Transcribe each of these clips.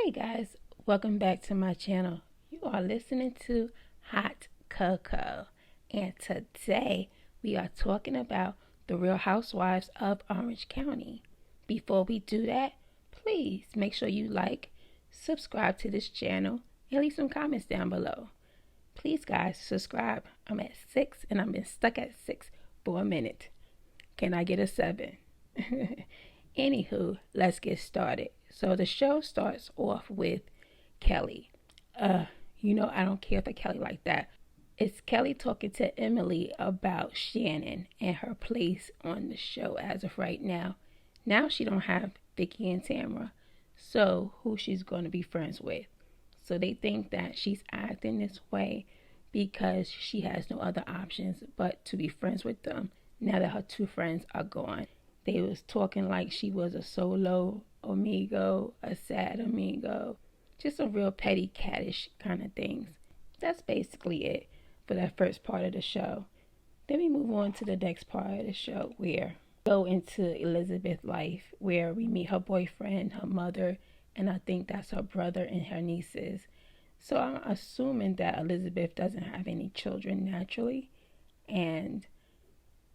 Hey guys, welcome back to my channel. You are listening to Hot Cocoa, and today we are talking about the Real Housewives of Orange County. Before we do that, please make sure you like, subscribe to this channel, and leave some comments down below. Please guys, subscribe. I'm at 6 and I've been stuck at 6 for a minute. Can I get a 7? Anywho, let's get started. So the show starts off with Kelly. I don't care for Kelly like that. It's Kelly talking to Emily about Shannon and her place on the show as of right now. Now she don't have Vicky and Tamara, so who she's going to be friends with. So they think that she's acting this way because she has no other options but to be friends with them now that her two friends are gone. They was talking like she was a solo amigo, a sad amigo, just some real petty cattish kind of things. That's basically it for that first part of the show. Then we move on to the next part of the show where we go into Elizabeth's life, where we meet her boyfriend, her mother, and I think that's her brother and her nieces. So I'm assuming that Elizabeth doesn't have any children naturally, and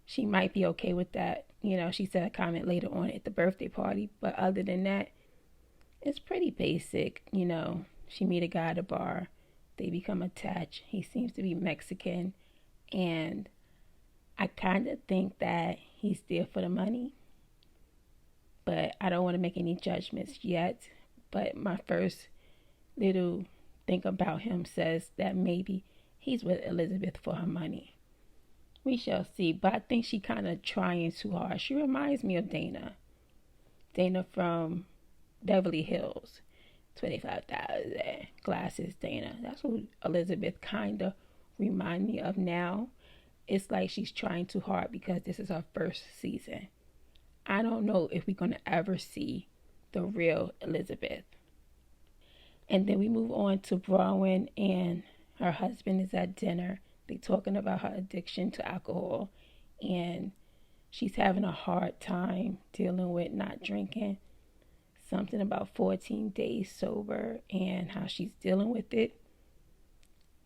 she might be okay with that. She said a comment later on at the birthday party, but other than that, it's pretty basic. She meet a guy at a bar, they become attached. He seems to be Mexican, and I kind of think that he's there for the money, but I don't want to make any judgments yet. But my first little think about him says that maybe he's with Elizabeth for her money. We shall see, but I think she kind of trying too hard. She reminds me of Dana from Beverly Hills, 25,000 glasses. Dana, that's what Elizabeth kind of remind me of now. It's like she's trying too hard because this is her first season. I don't know if we're gonna ever see the real Elizabeth. And then we move on to Bronwyn, and her husband is at dinner. They're talking about her addiction to alcohol, and she's having a hard time dealing with not drinking. Something about 14 days sober and how she's dealing with it.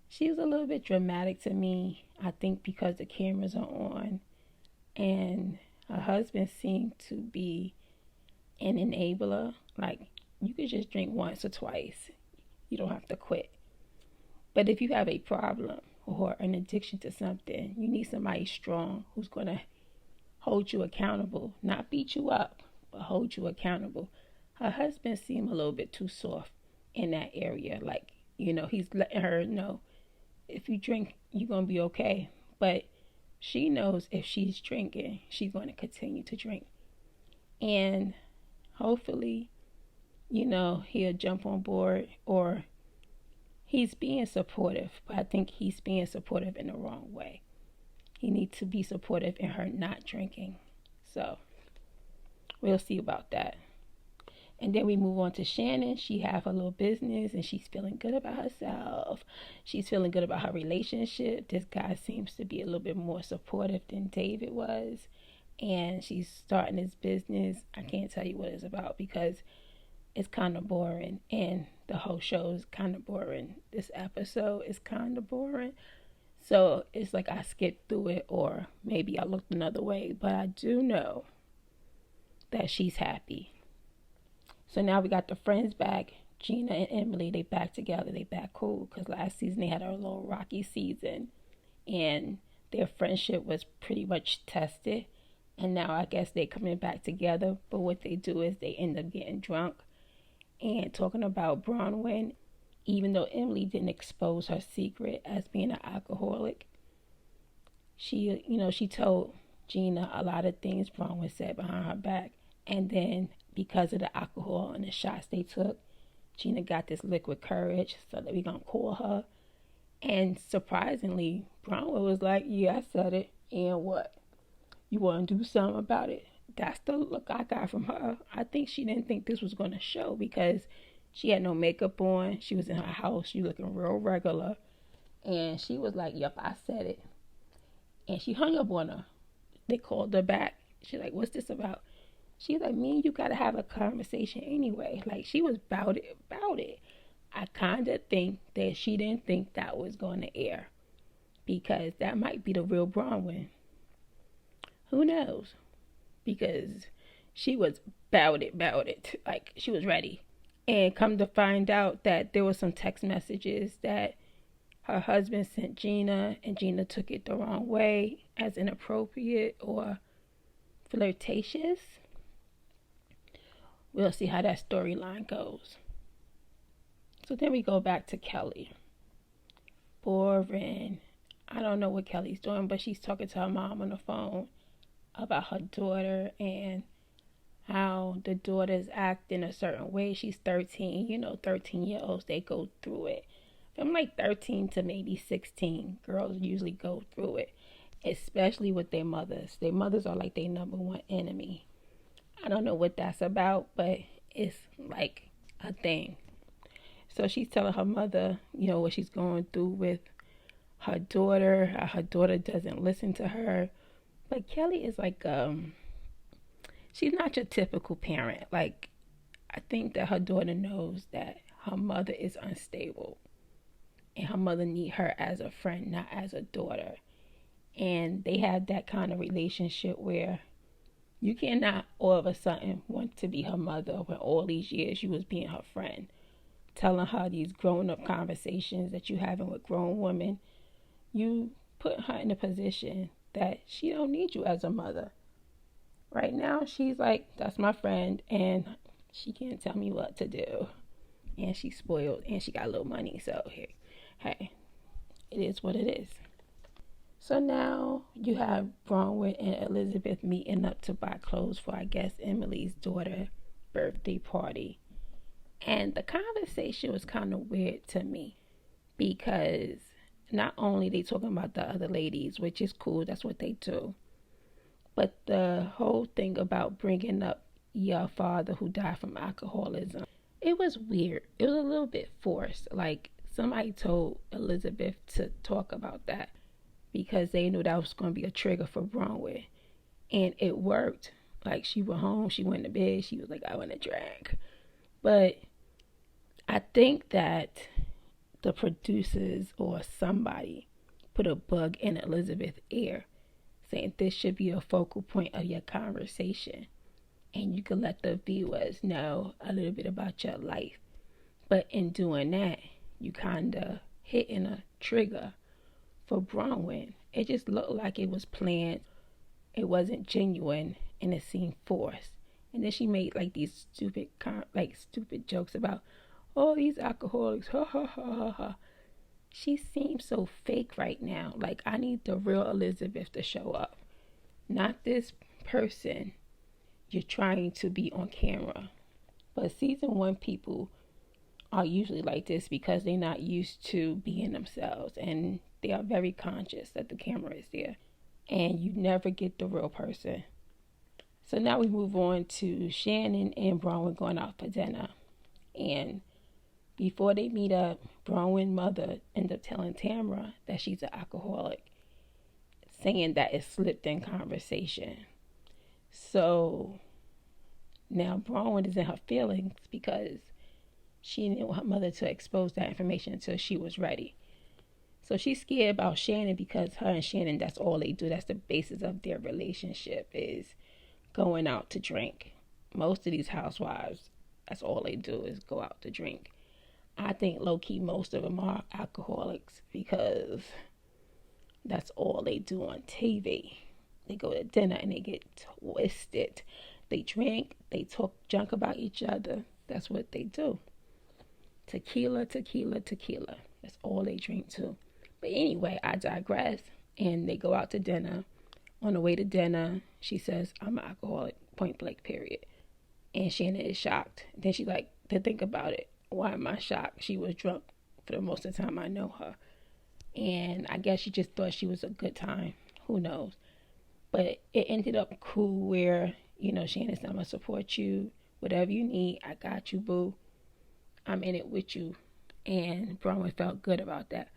She was a little bit dramatic to me, I think because the cameras are on, and her husband seemed to be an enabler. Like, you could just drink once or twice. You don't have to quit. But if you have a problem or an addiction to something, you need somebody strong who's going to hold you accountable, not beat you up, but hold you accountable. Her husband seemed a little bit too soft in that area. Like, he's letting her know if you drink, you're going to be okay. But she knows if she's drinking, she's going to continue to drink. And hopefully, he'll jump on board, or he's being supportive, but I think he's being supportive in the wrong way. He needs to be supportive in her not drinking. So we'll see about that. And then we move on to Shannon. She have a little business and she's feeling good about herself. She's feeling good about her relationship. This guy seems to be a little bit more supportive than David was. And she's starting this business. I can't tell you what it's about because it's kind of boring, and the whole show is kind of boring. This episode is kind of boring, so it's like I skipped through it, or maybe I looked another way, but I do know that she's happy. So now we got the friends back. Gina and Emily, they back together. They back cool because last season they had a little rocky season, and their friendship was pretty much tested, and now I guess they're coming back together. But what they do is they end up getting drunk. And talking about Bronwyn, even though Emily didn't expose her secret as being an alcoholic, she told Gina a lot of things Bronwyn said behind her back. And then because of the alcohol and the shots they took, Gina got this liquid courage, so that we're going to call her. And surprisingly, Bronwyn was like, yeah, I said it. And what? You want to do something about it? That's the look I got from her. I think she didn't think this was going to show because she had no makeup on. She was in her house. She looking real regular. And she was like, yep, I said it. And she hung up on her. They called her back. She's like, what's this about? She's like, me and you gotta have a conversation anyway. Like, she was about it. I kind of think that she didn't think that was going to air, because that might be the real Bronwyn. Who knows? Because she was about it. Like, she was ready. And come to find out that there were some text messages that her husband sent Gina, and Gina took it the wrong way as inappropriate or flirtatious. We'll see how that storyline goes. So then we go back to Kelly. Boring. I don't know what Kelly's doing, but she's talking to her mom on the phone about her daughter and how the daughter's acting a certain way. She's 13. 13-year-olds, they go through it. From like 13 to maybe 16, girls usually go through it, especially with their mothers. Their mothers are like their number one enemy. I don't know what that's about, but it's like a thing. So she's telling her mother, what she's going through with her daughter. Her daughter doesn't listen to her. But Kelly is like, she's not your typical parent. Like, I think that her daughter knows that her mother is unstable. And her mother needs her as a friend, not as a daughter. And they have that kind of relationship where you cannot all of a sudden want to be her mother when all these years you was being her friend. Telling her these grown-up conversations that you having with grown women. You put her in a position that she don't need you as a mother. Right now, she's like, that's my friend, and she can't tell me what to do. And she's spoiled, and she got a little money, so hey, it is what it is. So now you have Bronwyn and Elizabeth meeting up to buy clothes for, I guess, Emily's daughter's birthday party. And the conversation was kind of weird to me, because not only they talking about the other ladies, which is cool, that's what they do, but the whole thing about bringing up your father who died from alcoholism, it was weird. It was a little bit forced. Like, somebody told Elizabeth to talk about that because they knew that was going to be a trigger for Bronwyn. And it worked. Like, she went home, she went to bed, she was like, I want to drink. But I think that the producers or somebody put a bug in Elizabeth's ear, saying this should be a focal point of your conversation. And you can let the viewers know a little bit about your life. But in doing that, you kind of hitting a trigger for Bronwyn. It just looked like it was planned. It wasn't genuine, and it seemed forced. And then she made like these stupid jokes about, oh, these alcoholics, ha ha ha ha ha. She seems so fake right now. Like, I need the real Elizabeth to show up, not this person you're trying to be on camera. But season 1 people are usually like this because they're not used to being themselves, and they are very conscious that the camera is there, and you never get the real person. So now we move on to Shannon and Bronwyn going out for dinner. And before they meet up, Bronwyn's mother ends up telling Tamara that she's an alcoholic, saying that it slipped in conversation. So now Bronwyn is in her feelings because she didn't want her mother to expose that information until she was ready. So she's scared about Shannon because her and Shannon, that's all they do. That's the basis of their relationship, is going out to drink. Most of these housewives, that's all they do is go out to drink. I think low-key most of them are alcoholics because that's all they do on TV. They go to dinner and they get twisted. They drink, they talk junk about each other. That's what they do. Tequila, tequila, tequila. That's all they drink too. But anyway, I digress. And they go out to dinner. On the way to dinner, she says, I'm an alcoholic, point blank, period. And Shannon is shocked. Then she's like, to think about it. Why am I shocked? She was drunk for the most of the time I know her. And I guess she just thought she was a good time. Who knows? But it ended up cool where, Shannon said, I'm going to support you. Whatever you need, I got you, boo. I'm in it with you. And Bronwyn felt good about that.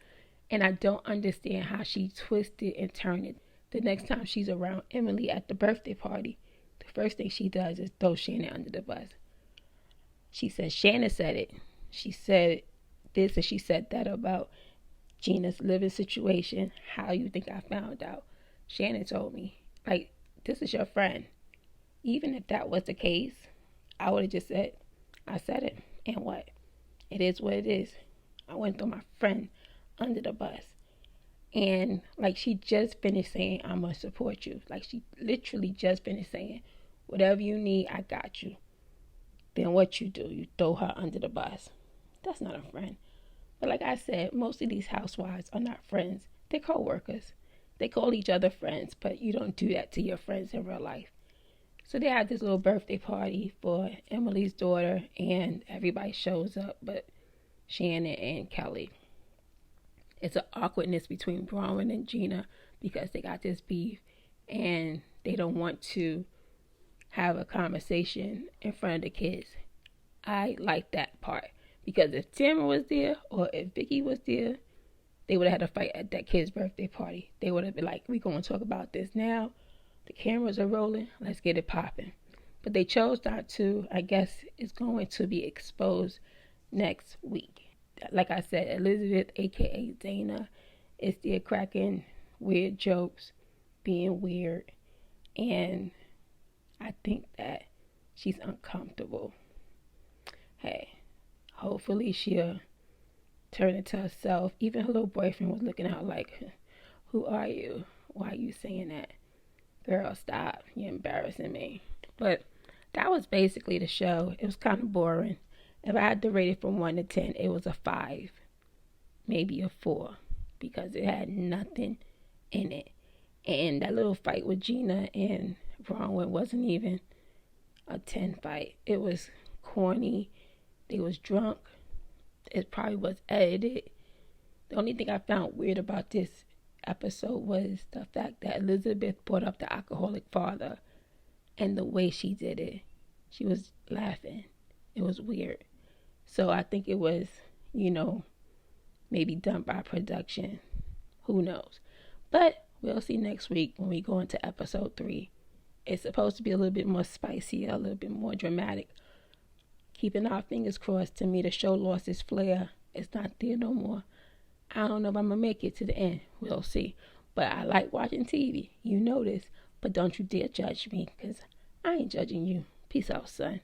And I don't understand how she twisted and turned it. The next time she's around Emily at the birthday party, the first thing she does is throw Shannon under the bus. She says Shannon said it. She said this and she said that about Gina's living situation. How you think I found out? Shannon told me. Like, this is your friend. Even if that was the case, I would have just said, I said it. And what? It is what it is. I went through my friend under the bus. And like she just finished saying, I'm going to support you. Like she literally just finished saying, whatever you need, I got you. Then what you do? You throw her under the bus. That's not a friend. But like I said, most of these housewives are not friends. They're co-workers. They call each other friends, but you don't do that to your friends in real life. So they had this little birthday party for Emily's daughter, and everybody shows up but Shannon and Kelly. It's an awkwardness between Bronwyn and Gina because they got this beef and they don't want to have a conversation in front of the kids. I like that part because if Tamar was there or if Vicky was there, they would have had a fight at that kid's birthday party. They would have been like, we're going to talk about this now. The cameras are rolling. Let's get it popping. But they chose not to. I guess it's going to be exposed next week. Like I said, Elizabeth, a.k.a. Dana, is there cracking weird jokes, being weird. And I think that she's uncomfortable. Hey, hopefully she'll turn into herself. Even her little boyfriend was looking out like, who are you? Why are you saying that? Girl, stop. You're embarrassing me. But that was basically the show. It was kind of boring. If I had to rate it from 1 to 10, it was a 5. Maybe a 4. Because it had nothing in it. And that little fight with Gina and Bronwyn wasn't even a 10 fight. It was corny. They was drunk. It probably was edited. The only thing I found weird about this episode was the fact that Elizabeth brought up the alcoholic father and the way she did it. She was laughing. It was weird. So I think it was, maybe done by production. Who knows? But we'll see next week when we go into episode 3. It's supposed to be a little bit more spicy, a little bit more dramatic. Keeping our fingers crossed. To me, the show lost its flair. It's not there no more. I don't know if I'm going to make it to the end. We'll see. But I like watching TV. You know this. But don't you dare judge me, because I ain't judging you. Peace out, son.